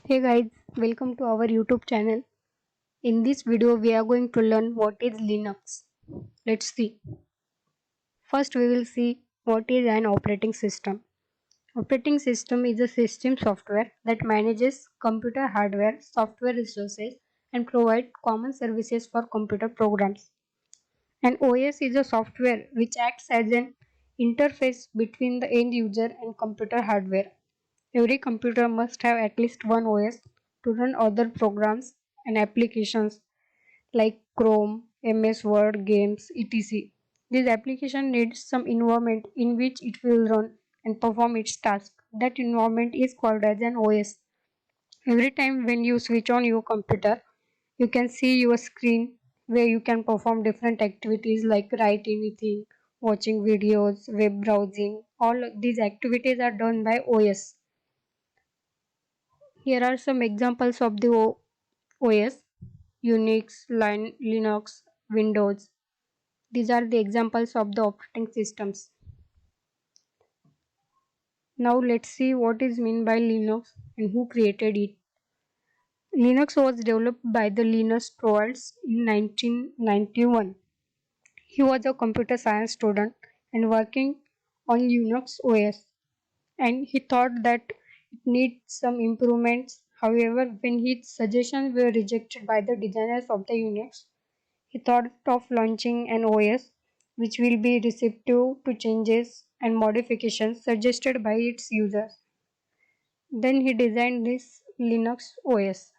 Hey guys, welcome to our YouTube channel. In this video, we are going to learn what is Linux. Let's see. First, we will see what is an operating system. Operating system is a system software that manages computer hardware, software resources, and provide common services for computer programs. An OS is a software which acts as an interface between the end user and computer hardware. Every computer must have at least one OS to run other programs and applications like Chrome, MS Word, games, etc. This application needs some environment in which it will run and perform its task. That environment is called as an OS. Every time when you switch on your computer, you can see your screen where you can perform different activities like write anything, watching videos, web browsing. All of these activities are done by OS. Here are some examples of the OS: Unix, Linux, Windows. These are the examples of the operating systems. Now let's see what is meant by Linux and who created it. Linux was developed by the Linus Torvalds in 1991. He was a computer science student and working on Unix OS, and he thought that it needs some improvements. However, when his suggestions were rejected by the designers of the Unix, he thought of launching an OS which will be receptive to changes and modifications suggested by its users. Then he designed this Linux OS.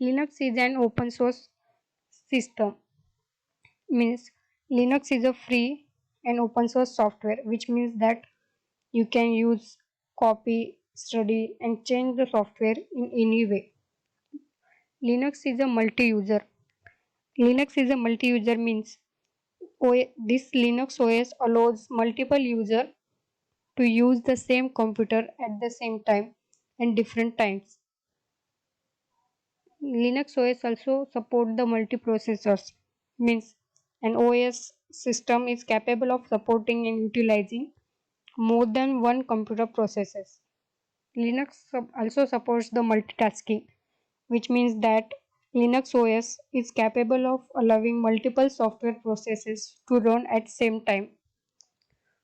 Linux is an open source system, means Linux is a free and open source software, which means that you can use, copy, study, and change the software in any way. Linux is a multi-user. Linux is a multi-user means this Linux OS allows multiple users to use the same computer at the same time and different times. Linux OS also support the multiprocessors, means an OS system is capable of supporting and utilizing more than one computer processes. Linux also supports the multitasking, which means that Linux OS is capable of allowing multiple software processes to run at same time.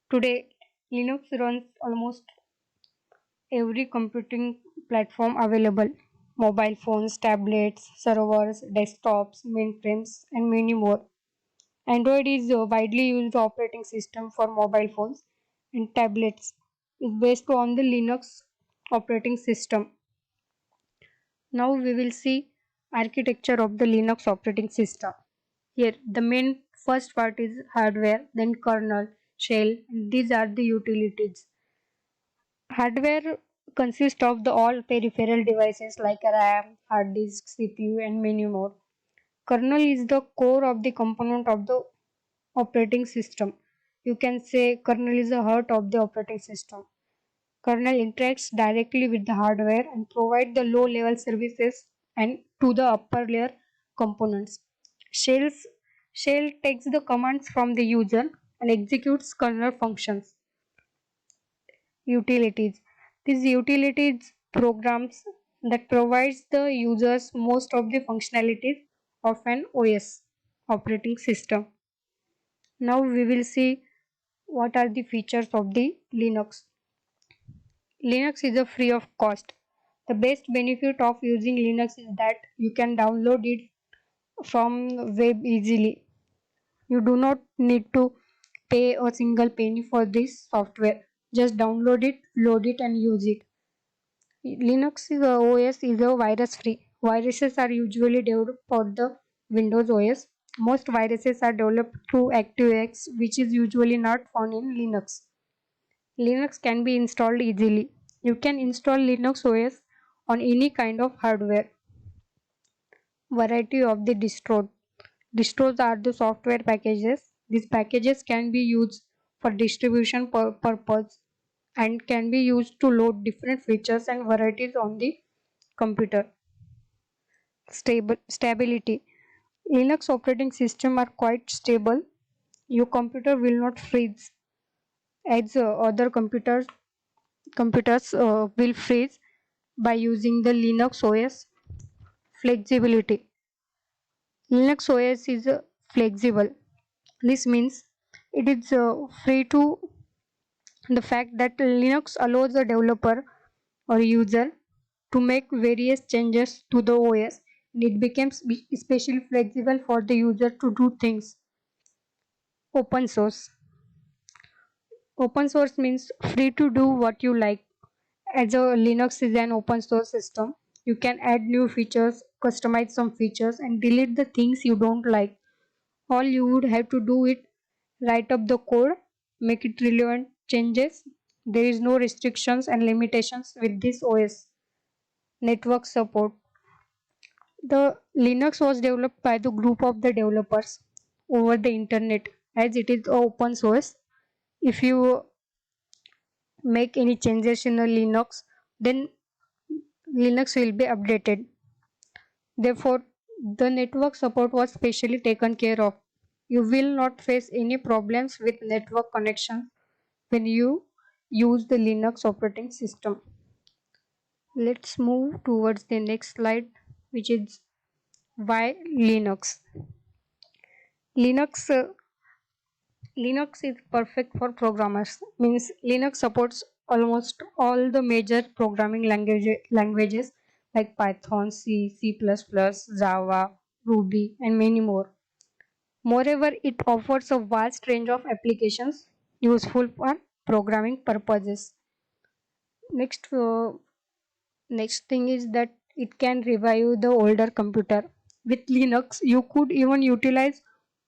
Today, Linux runs almost every computing platform available: mobile phones, tablets, servers, desktops, mainframes, and many more. Android is a widely used operating system for mobile phones and tablets. It's based on the Linux operating system. Now we will see architecture of the Linux operating system. Here the main first part is hardware, then kernel, shell, and these are the utilities. Hardware consists of the all peripheral devices like RAM, hard disk, CPU, and many more. Kernel is the core of the component of the operating system. You can say kernel is the heart of the operating system. Kernel interacts directly with the hardware and provide the low level services and to the upper layer components. Shells Shell takes the commands from the user and executes kernel functions. Utilities. These utilities programs that provides the users most of the functionalities of an OS operating system. Now we will see what are the features of the Linux. Linux is a free of cost. The best benefit of using Linux is that you can download it from web easily. You do not need to pay a single penny for this software. Just download it, load it and use it. Linux is a OS is a virus free. Viruses are usually developed for the Windows OS. Most viruses are developed through ActiveX, which is usually not found in Linux. Linux can be installed easily. You can install Linux OS on any kind of hardware. Variety of the distros. Distros are the software packages. These packages can be used for distribution purpose and can be used to load different features and varieties on the computer. Stability. Linux operating system are quite stable. Your computer will not freeze as other computers will freeze. by using the Linux OS. Flexibility. Linux OS is flexible. This means it is free to the fact that Linux allows the developer or user to make various changes to the OS. It becomes especially flexible for the user to do things. Open source. Open source means free to do what you like. As a Linux is an open source system, you can add new features, customize some features, and delete the things you don't like. All you would have to do is write up the code, make it relevant changes. There is no restrictions and limitations with this OS. Network support. The Linux was developed by the group of the developers over the internet as it is open source. If you make any changes in a Linux, then Linux will be updated. Therefore, the network support was specially taken care of. You will not face any problems with network connection when you use the Linux operating system. Let's move towards the next slide, which is why Linux. Linux Linux is perfect for programmers. Means Linux supports almost all the major programming languages like Python, C, C++, Java, Ruby, and many more. Moreover, it offers a vast range of applications useful for programming purposes. Next, next thing is that it can revive the older computer. With Linux, you could even utilize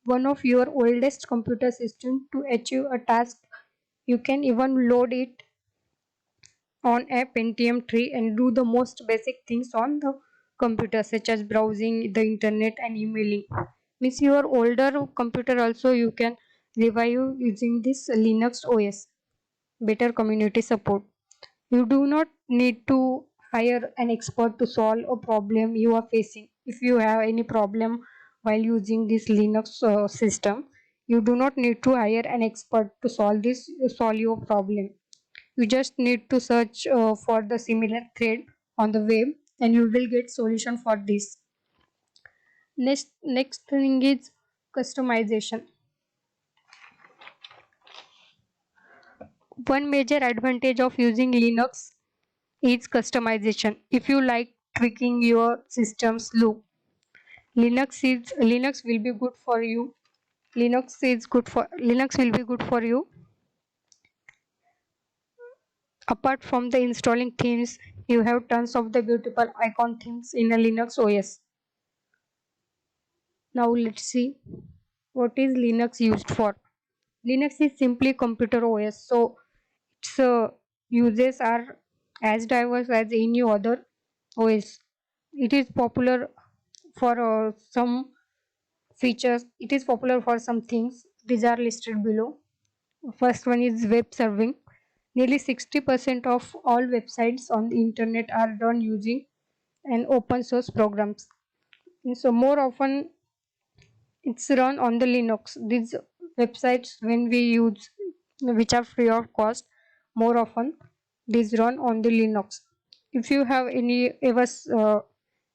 one of your oldest computer system to achieve a task. You can even load it on a Pentium tree and do the most basic things on the computer, such as browsing the internet and emailing. Means your older computer also you can revive using this Linux OS. Better community support. You do not need to hire an expert to solve a problem you are facing. If you have any problem while using this Linux system, you do not need to hire an expert to solve your problem. You just need to search for the similar thread on the web and you will get solution for this. Next thing is customization. One major advantage of using Linux is customization. If you like tweaking your system's look, Linux will be good for you. Linux will be good for you. Apart from the installing themes, you have tons of the beautiful icon themes in a Linux OS. Now let's see what is Linux used for. Linux is simply computer OS, so its uses are as diverse as any other OS. It is popular for some features. It is popular for some things. These are listed below. First one is web serving. Nearly 60% of all websites on the internet are done using an open source programs. And so more often it's run on the Linux. These websites when we use which are free of cost, more often these run on the Linux. If you have any ever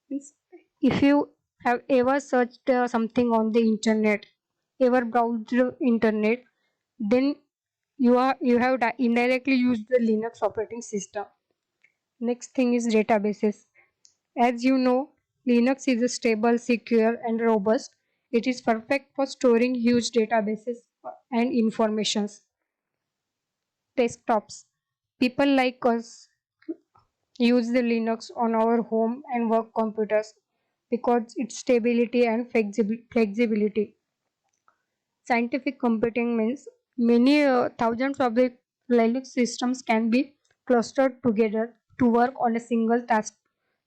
if you have ever searched something on the internet, ever browsed the internet, then you have indirectly used the Linux operating system. Next thing is databases. As you know, Linux is a stable, secure, and robust. It is perfect for storing huge databases and informations. Desktops. People like us use the Linux on our home and work computers because its stability and flexibility. Scientific computing means many thousands of the Linux systems can be clustered together to work on a single task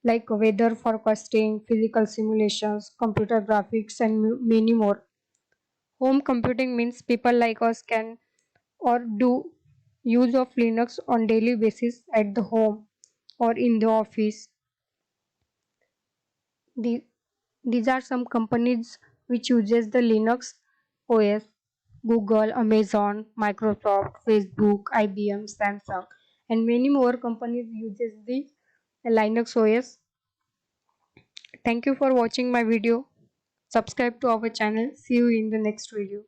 like weather forecasting, physical simulations, computer graphics, and many more. Home computing means people like us can or do use of Linux on daily basis at the home or in the office. The, these are some companies which uses the Linux OS: Google, Amazon, Microsoft, Facebook, IBM, Samsung, and many more companies uses the Linux OS. Thank you for watching my video. Subscribe to our channel. See you in the next video.